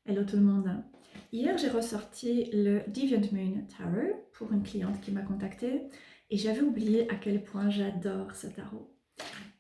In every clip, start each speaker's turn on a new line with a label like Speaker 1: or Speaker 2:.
Speaker 1: Hello tout le monde. Hier, j'ai ressorti le Deviant Moon Tarot pour une cliente qui m'a contactée et j'avais oublié à quel point j'adore ce tarot.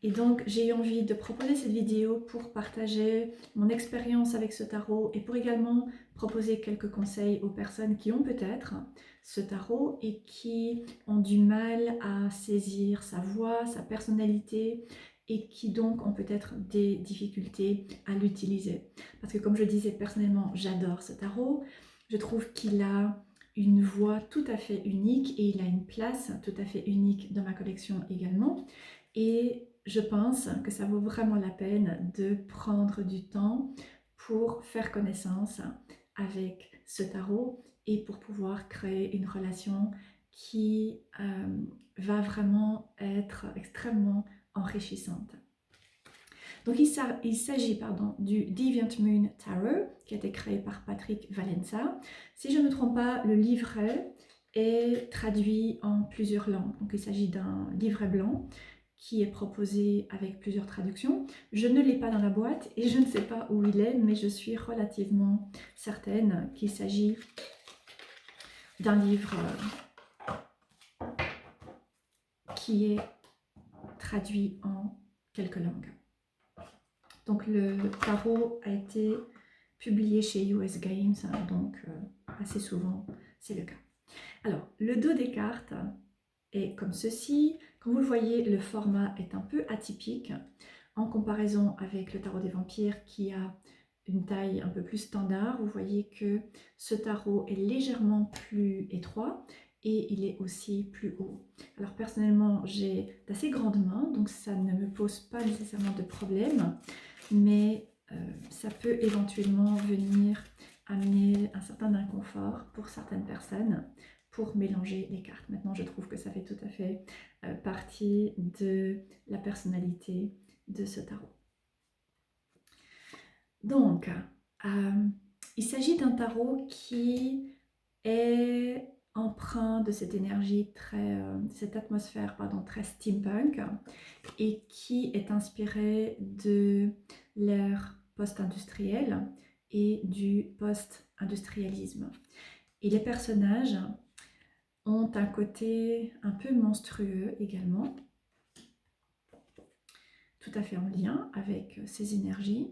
Speaker 1: Et donc, j'ai eu envie de proposer cette vidéo pour partager mon expérience avec ce tarot et pour également proposer quelques conseils aux personnes qui ont peut-être ce tarot et qui ont du mal à saisir sa voix, sa personnalité et qui donc ont peut-être des difficultés à l'utiliser. Parce que comme je disais personnellement, j'adore ce tarot. Je trouve qu'il a une voix tout à fait unique et il a une place tout à fait unique dans ma collection également. Et je pense que ça vaut vraiment la peine de prendre du temps pour faire connaissance avec ce tarot et pour pouvoir créer une relation qui va vraiment être extrêmement enrichissante. Donc il s'agit du Deviant Moon Tarot qui a été créé par Patrick Valenza. Si je ne me trompe pas, le livret est traduit en plusieurs langues. Donc il s'agit d'un livret blanc qui est proposé avec plusieurs traductions. Je ne l'ai pas dans la boîte et je ne sais pas où il est, mais je suis relativement certaine qu'il s'agit d'un livre qui est traduit en quelques langues. Donc le tarot a été publié chez US Games, donc assez souvent c'est le cas. Alors le dos des cartes est comme ceci. Comme vous le voyez, le format est un peu atypique en comparaison avec le tarot des vampires qui a une taille un peu plus standard. Vous voyez que ce tarot est légèrement plus étroit et il est aussi plus haut. Alors personnellement, j'ai d'assez grandes mains, donc ça ne me pose pas nécessairement de problème, mais ça peut éventuellement venir amener un certain inconfort pour certaines personnes pour mélanger les cartes. Maintenant, je trouve que ça fait tout à fait partie de la personnalité de ce tarot. Donc, il s'agit d'un tarot qui est empreint de cette énergie cette atmosphère très steampunk et qui est inspiré de l'ère post-industrielle et du post-industrialisme. Et les personnages ont un côté un peu monstrueux également, tout à fait en lien avec ces énergies.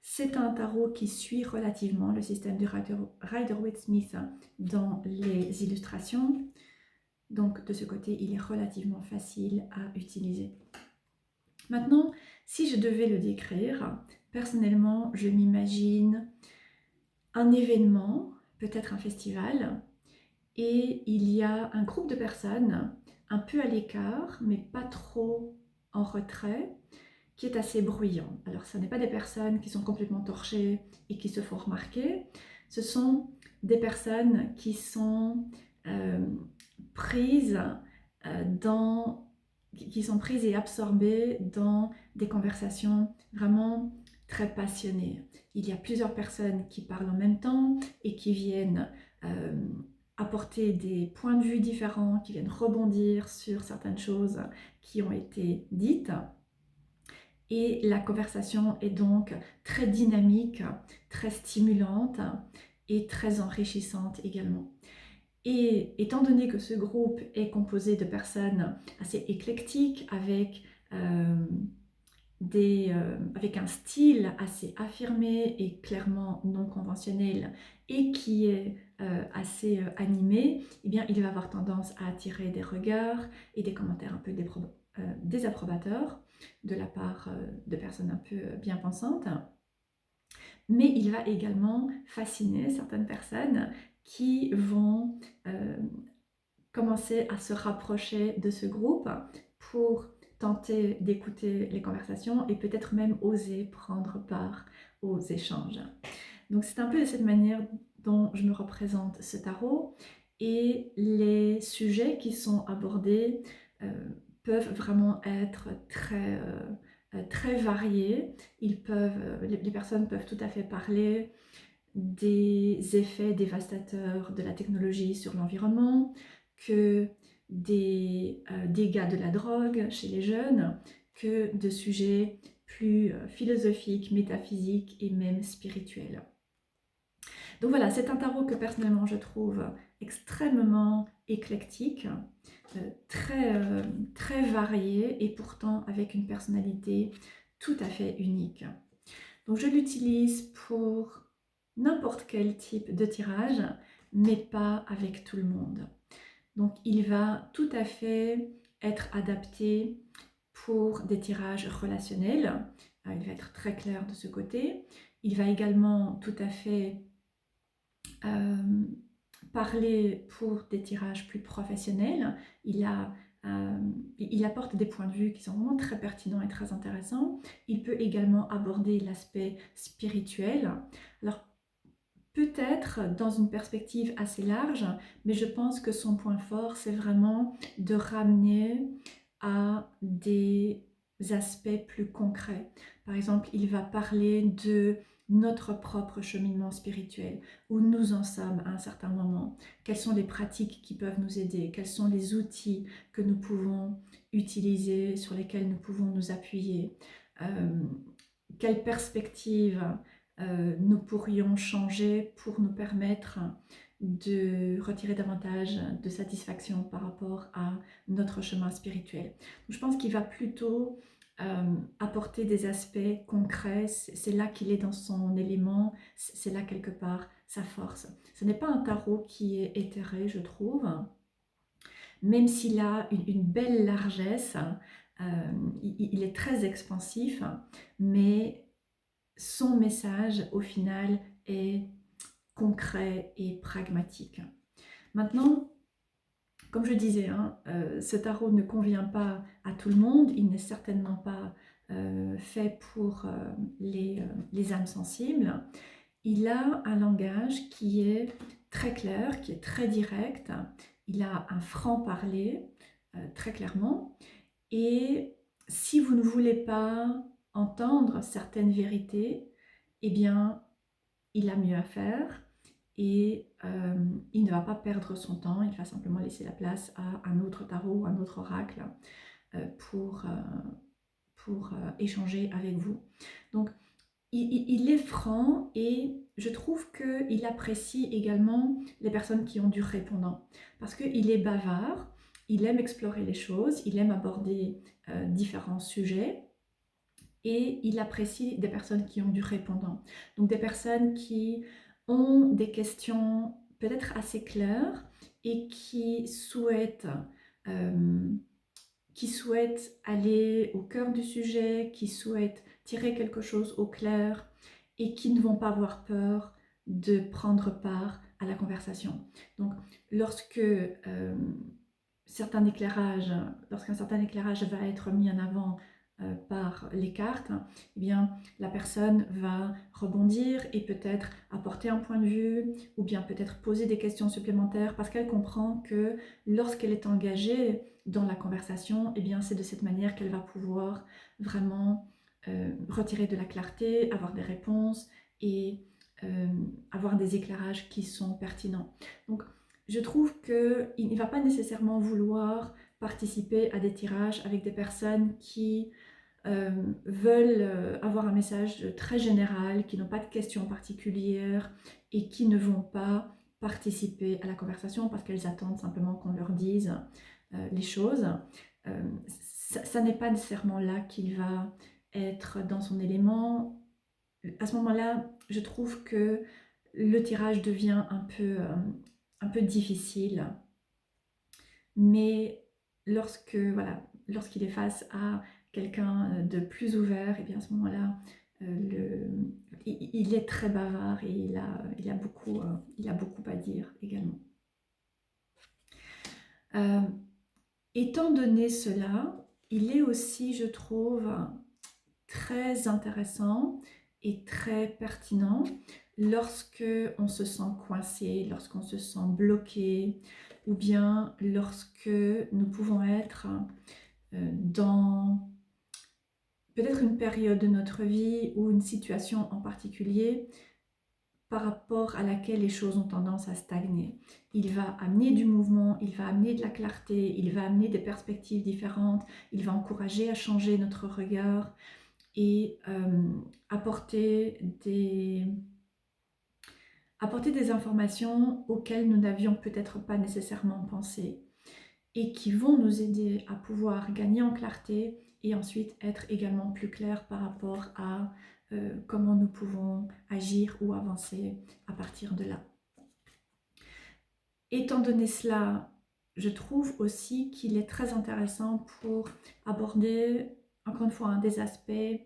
Speaker 1: C'est un tarot qui suit relativement le système du Rider-Waite-Smith dans les illustrations. Donc de ce côté, il est relativement facile à utiliser. Maintenant, si je devais le décrire, personnellement, je m'imagine un événement, peut-être un festival, et il y a un groupe de personnes un peu à l'écart, mais pas trop en retrait, qui est assez bruyant. Alors, ce n'est pas des personnes qui sont complètement torchées et qui se font remarquer, ce sont des personnes qui sont prises et absorbées dans des conversations vraiment très passionnées. Il y a plusieurs personnes qui parlent en même temps et qui viennent apporter des points de vue différents, qui viennent rebondir sur certaines choses qui ont été dites. Et la conversation est donc très dynamique, très stimulante et très enrichissante également. Et étant donné que ce groupe est composé de personnes assez éclectiques, avec un style assez affirmé et clairement non conventionnel et qui est assez animé, eh bien, il va avoir tendance à attirer des regards et des commentaires un peu désapprobateurs de la part de personnes un peu bien pensantes. Mais il va également fasciner certaines personnes qui vont commencer à se rapprocher de ce groupe pour tenter d'écouter les conversations et peut-être même oser prendre part aux échanges. Donc c'est un peu de cette manière dont je me représente ce tarot et les sujets qui sont abordés peuvent vraiment être très variés. Les personnes peuvent tout à fait parler des effets dévastateurs de la technologie sur l'environnement, que des dégâts de la drogue chez les jeunes, que de sujets plus philosophique, métaphysique et même spirituel. Donc voilà, c'est un tarot que personnellement je trouve extrêmement éclectique, très varié et pourtant avec une personnalité tout à fait unique. Donc je l'utilise pour n'importe quel type de tirage, mais pas avec tout le monde. Donc il va tout à fait être adapté pour des tirages relationnels. Il va être très clair de ce côté. Il va également tout à fait parler pour des tirages plus professionnels. Il apporte des points de vue qui sont vraiment très pertinents et très intéressants. Il peut également aborder l'aspect spirituel. Alors, peut-être dans une perspective assez large, mais je pense que son point fort, c'est vraiment de ramener à des aspects plus concrets. Par exemple, il va parler de notre propre cheminement spirituel, où nous en sommes à un certain moment, quelles sont les pratiques qui peuvent nous aider, quels sont les outils que nous pouvons utiliser, sur lesquels nous pouvons nous appuyer, quelle perspective nous pourrions changer pour nous permettre de retirer davantage de satisfaction par rapport à notre chemin spirituel. Donc, je pense qu'il va plutôt apporter des aspects concrets, c'est là qu'il est dans son élément, c'est là quelque part sa force. Ce n'est pas un tarot qui est éthéré, je trouve, même s'il a une belle largesse, il est très expansif, mais son message au final est concret et pragmatique. Maintenant, comme je disais, ce tarot ne convient pas à tout le monde, il n'est certainement pas fait pour les âmes sensibles. Il a un langage qui est très clair, qui est très direct, il a un franc-parler, très clairement, et si vous ne voulez pas entendre certaines vérités, eh bien, il a mieux à faire et il ne va pas perdre son temps, il va simplement laisser la place à un autre tarot, un autre oracle pour échanger avec vous. Donc, il est franc et je trouve qu'il apprécie également les personnes qui ont du répondant parce qu'il est bavard, il aime explorer les choses, il aime aborder différents sujets et il apprécie des personnes qui ont du répondant. Donc des personnes qui ont des questions peut-être assez claires et euh, qui souhaitent aller au cœur du sujet, qui souhaitent tirer quelque chose au clair et qui ne vont pas avoir peur de prendre part à la conversation. Donc lorsque lorsqu'un certain éclairage va être mis en avant par les cartes, eh bien, la personne va rebondir et peut-être apporter un point de vue ou bien peut-être poser des questions supplémentaires parce qu'elle comprend que lorsqu'elle est engagée dans la conversation, eh bien, c'est de cette manière qu'elle va pouvoir vraiment retirer de la clarté, avoir des réponses et avoir des éclairages qui sont pertinents. Donc, je trouve qu'il ne va pas nécessairement vouloir participer à des tirages avec des personnes qui veulent avoir un message très général, qui n'ont pas de questions particulières et qui ne vont pas participer à la conversation parce qu'elles attendent simplement qu'on leur dise les choses. Ça n'est pas nécessairement là qu'il va être dans son élément. À ce moment-là, je trouve que le tirage devient un peu difficile. Mais lorsqu'il est face à quelqu'un de plus ouvert, et bien à ce moment-là, il est très bavard et il a beaucoup à dire également. Étant donné cela, il est aussi, je trouve, très intéressant et très pertinent lorsque on se sent coincé, lorsqu'on se sent bloqué, ou bien lorsque nous pouvons être dans peut-être une période de notre vie ou une situation en particulier par rapport à laquelle les choses ont tendance à stagner. Il va amener du mouvement, il va amener de la clarté, il va amener des perspectives différentes, il va encourager à changer notre regard et apporter des informations auxquelles nous n'avions peut-être pas nécessairement pensé et qui vont nous aider à pouvoir gagner en clarté et ensuite être également plus clair par rapport à comment nous pouvons agir ou avancer à partir de là. Étant donné cela, je trouve aussi qu'il est très intéressant pour aborder, encore une fois, des aspects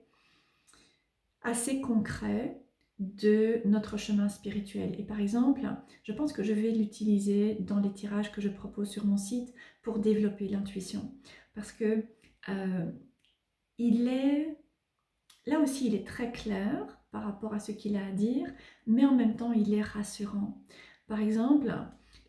Speaker 1: assez concrets de notre chemin spirituel. Et par exemple, je pense que je vais l'utiliser dans les tirages que je propose sur mon site pour développer l'intuition. Parce que là aussi, il est très clair par rapport à ce qu'il a à dire, mais en même temps, il est rassurant. Par exemple,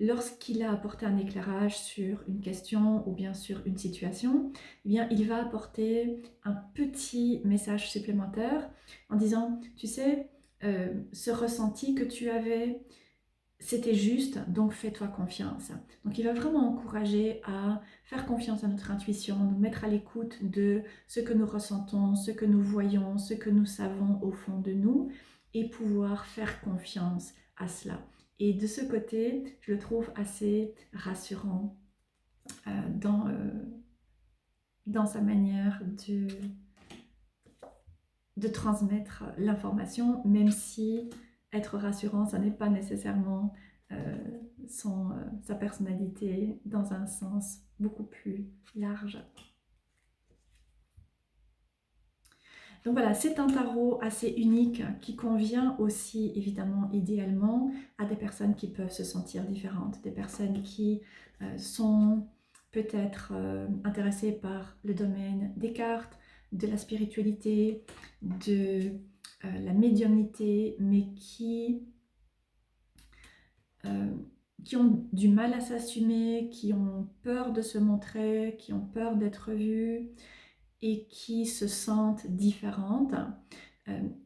Speaker 1: lorsqu'il a apporté un éclairage sur une question ou bien sur une situation, eh bien, il va apporter un petit message supplémentaire en disant, tu sais, ce ressenti que tu avais, c'était juste, donc fais-toi confiance. Donc il va vraiment encourager à faire confiance à notre intuition, nous mettre à l'écoute de ce que nous ressentons, ce que nous voyons, ce que nous savons au fond de nous et pouvoir faire confiance à cela. Et de ce côté, je le trouve assez rassurant dans sa manière de transmettre l'information, même si être rassurant, ça n'est pas nécessairement sa personnalité dans un sens beaucoup plus large. Donc voilà, c'est un tarot assez unique qui convient aussi évidemment idéalement à des personnes qui peuvent se sentir différentes, des personnes qui sont peut-être intéressées par le domaine des cartes, de la spiritualité, de la médiumnité, mais qui ont du mal à s'assumer, qui ont peur de se montrer, qui ont peur d'être vues et qui se sentent différentes.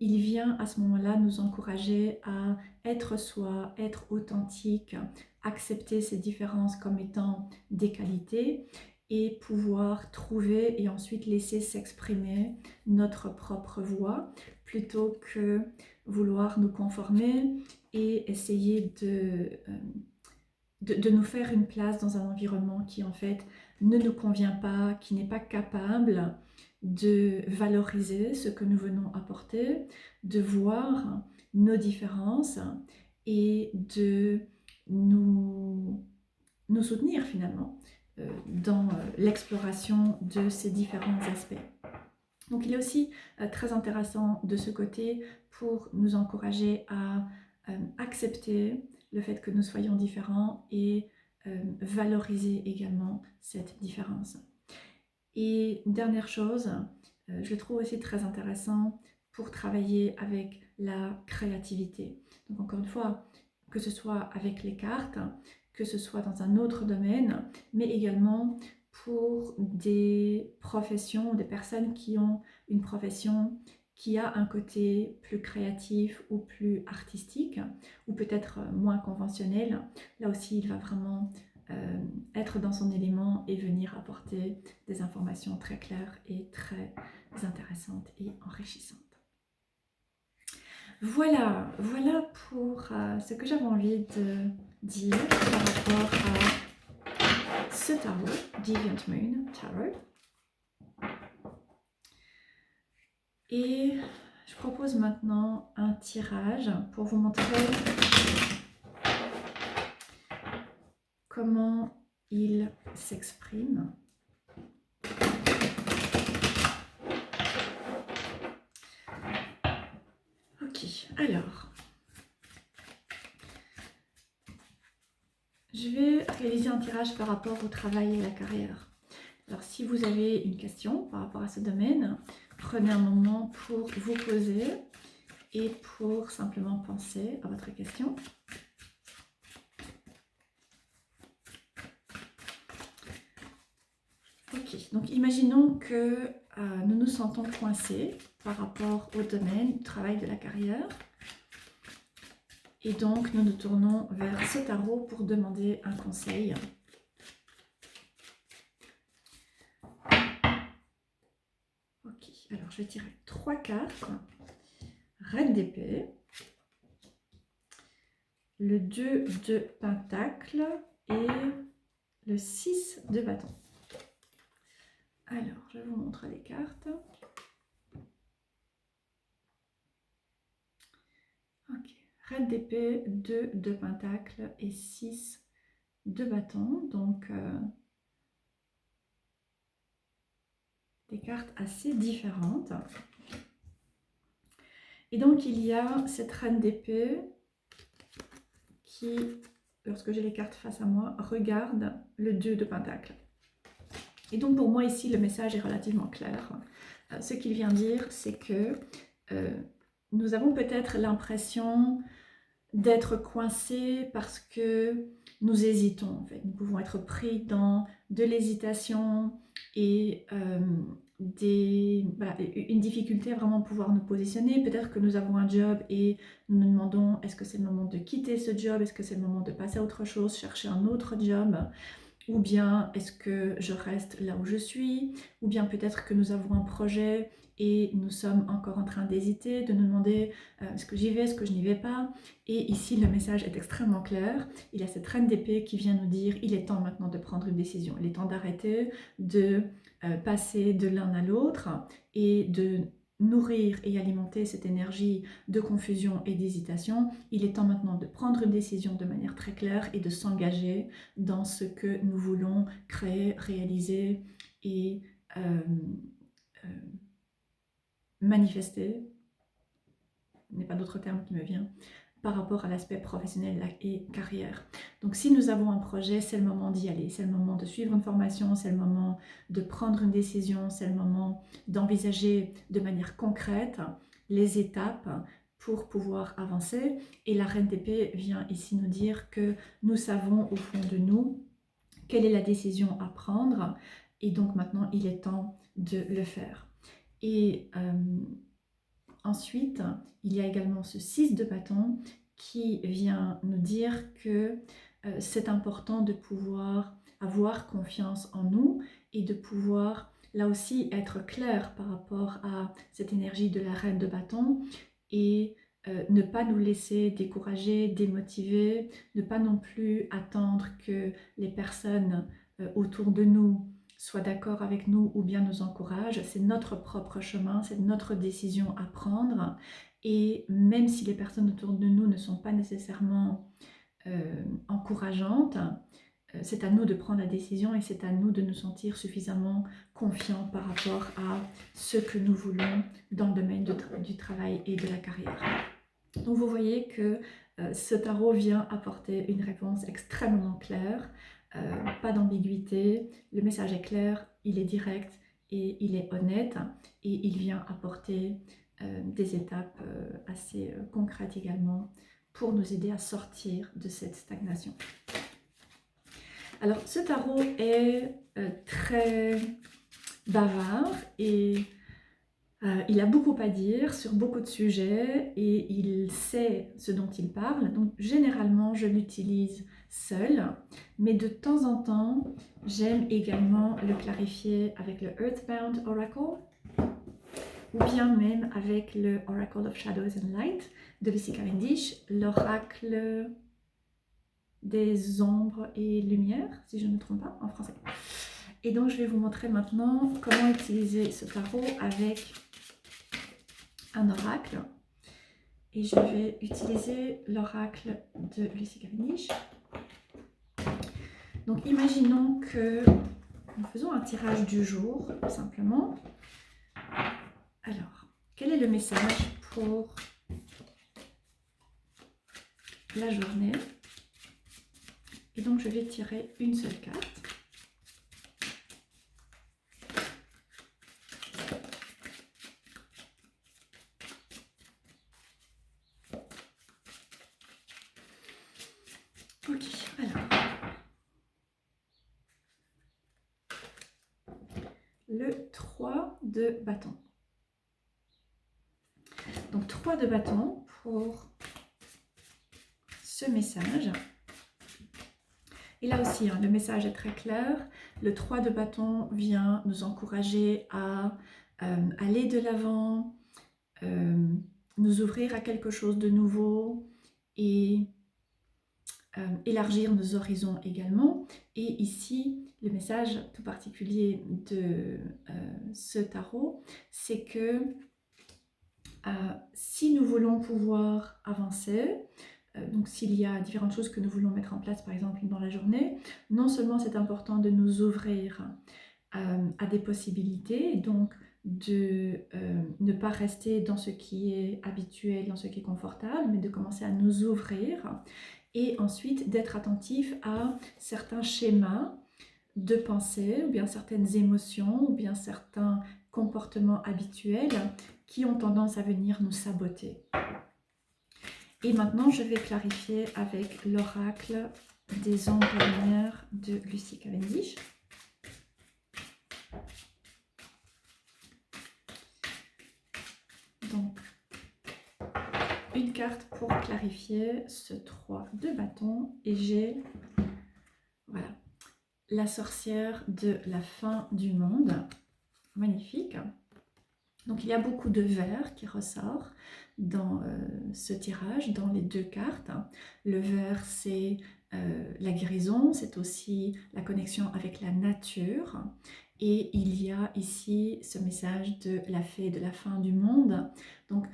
Speaker 1: Il vient à ce moment-là nous encourager à être soi, être authentique, accepter ces différences comme étant des qualités et pouvoir trouver et ensuite laisser s'exprimer notre propre voix plutôt que vouloir nous conformer et essayer de nous faire une place dans un environnement qui en fait ne nous convient pas, qui n'est pas capable de valoriser ce que nous venons apporter, de voir nos différences et de nous soutenir finalement dans l'exploration de ces différents aspects. Donc il est aussi très intéressant de ce côté pour nous encourager à accepter le fait que nous soyons différents et valoriser également cette différence. Et une dernière chose, je le trouve aussi très intéressant pour travailler avec la créativité. Donc encore une fois, que ce soit avec les cartes, que ce soit dans un autre domaine, mais également pour des professions, des personnes qui ont une profession qui a un côté plus créatif ou plus artistique, ou peut-être moins conventionnel. Là aussi, il va vraiment être dans son élément et venir apporter des informations très claires et très intéressantes et enrichissantes. Voilà pour ce que j'avais envie de dire par rapport à ce tarot, Deviant Moon Tarot. Et je propose maintenant un tirage pour vous montrer comment il s'exprime. Ok, alors, je vais réaliser un tirage par rapport au travail et à la carrière. Alors, si vous avez une question par rapport à ce domaine, prenez un moment pour vous poser et pour simplement penser à votre question. Ok, donc imaginons que nous nous sentons coincés par rapport au domaine du travail, de la carrière. Et donc, nous nous tournons vers ce tarot pour demander un conseil. Ok, alors je vais tirer 3 cartes. Reine d'épée, le 2 de pentacle et le 6 de bâton. Alors, je vous montre les cartes. Ok, reine d'épée, 2 de pentacle et 6 de bâton. Donc, des cartes assez différentes. Et donc, il y a cette reine d'épée qui, lorsque j'ai les cartes face à moi, regarde le 2 de pentacle. Et donc, pour moi, ici, le message est relativement clair. Ce qu'il vient dire, c'est que nous avons peut-être l'impression d'être coincés parce que nous hésitons. En fait. Nous pouvons être pris dans de l'hésitation et une difficulté à vraiment pouvoir nous positionner. Peut-être que nous avons un job et nous nous demandons est-ce que c'est le moment de quitter ce job, est-ce que c'est le moment de passer à autre chose, chercher un autre job, ou bien est-ce que je reste là où je suis, ou bien peut-être que nous avons un projet et nous sommes encore en train d'hésiter, de nous demander est-ce que j'y vais, est-ce que je n'y vais pas. Et ici le message est extrêmement clair. Il y a cette reine d'épée qui vient nous dire il est temps maintenant de prendre une décision, il est temps d'arrêter de passer de l'un à l'autre et de nourrir et alimenter cette énergie de confusion et d'hésitation. Il est temps maintenant de prendre une décision de manière très claire et de s'engager dans ce que nous voulons créer, réaliser et manifester. Il n'y a pas d'autre terme qui me vient par rapport à l'aspect professionnel et carrière. Donc si nous avons un projet, c'est le moment d'y aller, c'est le moment de suivre une formation, c'est le moment de prendre une décision, c'est le moment d'envisager de manière concrète les étapes pour pouvoir avancer. Et la reine d'épée vient ici nous dire que nous savons au fond de nous quelle est la décision à prendre et donc maintenant il est temps de le faire. Et ensuite, il y a également ce 6 de bâton qui vient nous dire que c'est important de pouvoir avoir confiance en nous et de pouvoir là aussi être clair par rapport à cette énergie de la reine de bâton et ne pas nous laisser décourager, démotiver, ne pas non plus attendre que les personnes autour de nous soient d'accord avec nous ou bien nous encouragent. C'est notre propre chemin, c'est notre décision à prendre. Et même si les personnes autour de nous ne sont pas nécessairement encourageantes, c'est à nous de prendre la décision et c'est à nous de nous sentir suffisamment confiants par rapport à ce que nous voulons dans le domaine du travail et de la carrière. Donc vous voyez que ce tarot vient apporter une réponse extrêmement claire, pas d'ambiguïté, le message est clair, il est direct et il est honnête et il vient apporter des étapes assez concrètes également pour nous aider à sortir de cette stagnation. Alors ce tarot est très bavard et il a beaucoup à dire sur beaucoup de sujets et il sait ce dont il parle. Donc généralement je l'utilise seule, mais de temps en temps j'aime également le clarifier avec le Earthbound Oracle ou bien même avec le Oracle of Shadows and Light de Lucy Cavendish, l'oracle des ombres et lumières, si je ne me trompe pas, en français. Et donc je vais vous montrer maintenant comment utiliser ce tarot avec un oracle. Et je vais utiliser l'oracle de Lucy Cavendish. Donc imaginons que nous faisons un tirage du jour, tout simplement. Alors, quel est le message pour la journée? Et donc je vais tirer une seule carte. Ok, alors. Le 3 de bâton. Donc 3 de bâton pour ce message. Et là aussi, hein, le message est très clair. Le 3 de bâton vient nous encourager à aller de l'avant, nous ouvrir à quelque chose de nouveau et élargir nos horizons également. Et ici, le message tout particulier de ce tarot, c'est que si nous voulons pouvoir avancer, donc s'il y a différentes choses que nous voulons mettre en place par exemple dans la journée, non seulement c'est important de nous ouvrir à des possibilités, donc de ne pas rester dans ce qui est habituel, dans ce qui est confortable, mais de commencer à nous ouvrir et ensuite d'être attentif à certains schémas de pensée ou bien certaines émotions ou bien certains comportements habituels qui ont tendance à venir nous saboter. Et maintenant, je vais clarifier avec l'oracle des ombres et lumières de Lucy Cavendish. Donc, une carte pour clarifier ce 3 de bâton et j'ai, voilà, la sorcière de la fin du monde. Magnifique. Donc il y a beaucoup de vert qui ressort dans ce tirage, dans les deux cartes. Le vert, c'est la guérison, c'est aussi la connexion avec la nature. Et il y a ici ce message de la fée de la fin du monde. Donc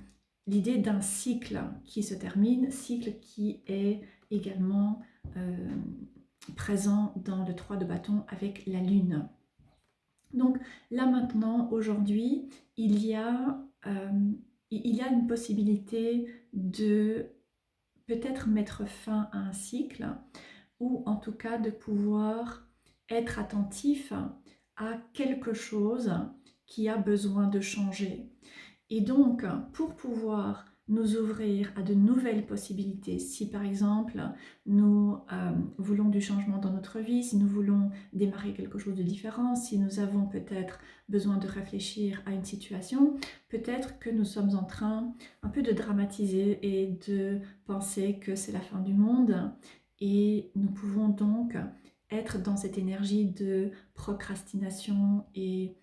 Speaker 1: l'idée d'un cycle qui se termine, cycle qui est également présent dans le 3 de bâton avec la lune. Donc là maintenant, aujourd'hui, il y a une possibilité de peut-être mettre fin à un cycle ou en tout cas de pouvoir être attentif à quelque chose qui a besoin de changer. Et donc, pour pouvoir nous ouvrir à de nouvelles possibilités, si par exemple nous voulons du changement dans notre vie, si nous voulons démarrer quelque chose de différent, si nous avons peut-être besoin de réfléchir à une situation, peut-être que nous sommes en train un peu de dramatiser et de penser que c'est la fin du monde et nous pouvons donc être dans cette énergie de procrastination et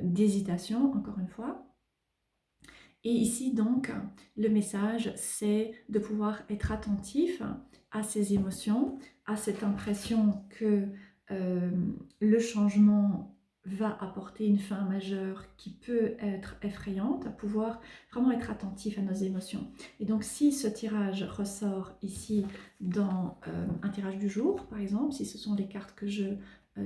Speaker 1: d'hésitation, encore une fois. Et ici donc, le message, c'est de pouvoir être attentif à ces émotions, à cette impression que le changement va apporter une fin majeure qui peut être effrayante, à pouvoir vraiment être attentif à nos émotions. Et donc si ce tirage ressort ici dans un tirage du jour, par exemple, si ce sont les cartes que je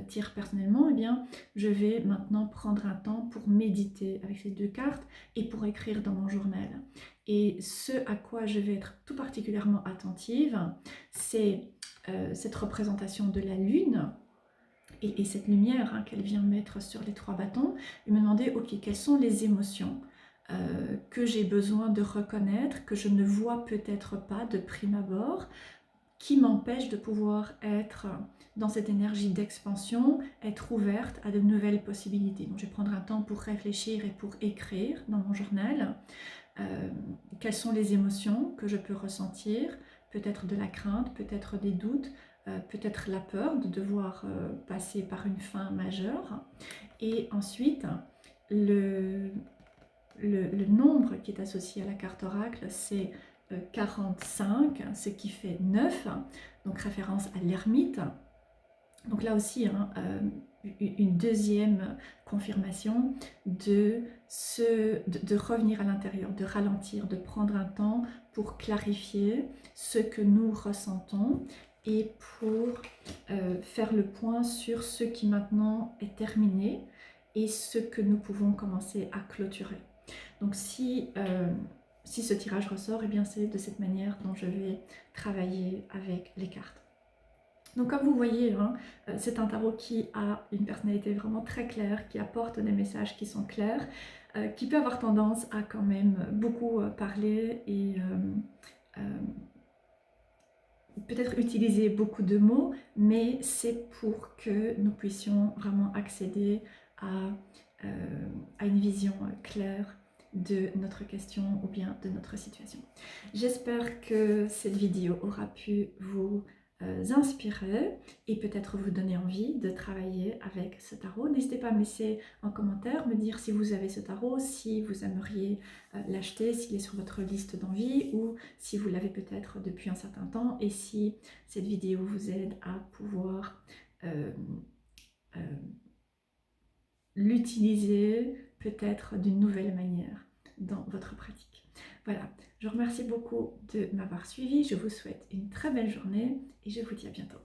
Speaker 1: tire personnellement, eh bien, je vais maintenant prendre un temps pour méditer avec ces deux cartes et pour écrire dans mon journal. Et ce à quoi je vais être tout particulièrement attentive, c'est cette représentation de la lune et cette lumière qu'elle vient mettre sur les 3 bâtons, et me demander, ok, quelles sont les émotions que j'ai besoin de reconnaître, que je ne vois peut-être pas de prime abord, qui m'empêche de pouvoir être dans cette énergie d'expansion, être ouverte à de nouvelles possibilités. Donc je vais prendre un temps pour réfléchir et pour écrire dans mon journal quelles sont les émotions que je peux ressentir, peut-être de la crainte, peut-être des doutes, peut-être la peur de devoir passer par une fin majeure. Et ensuite, le nombre qui est associé à la carte oracle, c'est 45, ce qui fait 9, donc référence à l'ermite. Donc là aussi, une deuxième confirmation de revenir à l'intérieur, de ralentir, de prendre un temps pour clarifier ce que nous ressentons et pour faire le point sur ce qui maintenant est terminé et ce que nous pouvons commencer à clôturer. Donc si ce tirage ressort, eh bien c'est de cette manière dont je vais travailler avec les cartes. Donc comme vous voyez, c'est un tarot qui a une personnalité vraiment très claire, qui apporte des messages qui sont clairs, qui peut avoir tendance à quand même beaucoup parler et peut-être utiliser beaucoup de mots, mais c'est pour que nous puissions vraiment accéder à une vision claire de notre question ou bien de notre situation. J'espère que cette vidéo aura pu vous inspirer et peut-être vous donner envie de travailler avec ce tarot. N'hésitez pas à me laisser en commentaire, me dire si vous avez ce tarot, si vous aimeriez l'acheter, s'il est sur votre liste d'envie ou si vous l'avez peut-être depuis un certain temps et si cette vidéo vous aide à pouvoir l'utiliser peut-être d'une nouvelle manière dans votre pratique. Voilà, je vous remercie beaucoup de m'avoir suivi, je vous souhaite une très belle journée et je vous dis à bientôt.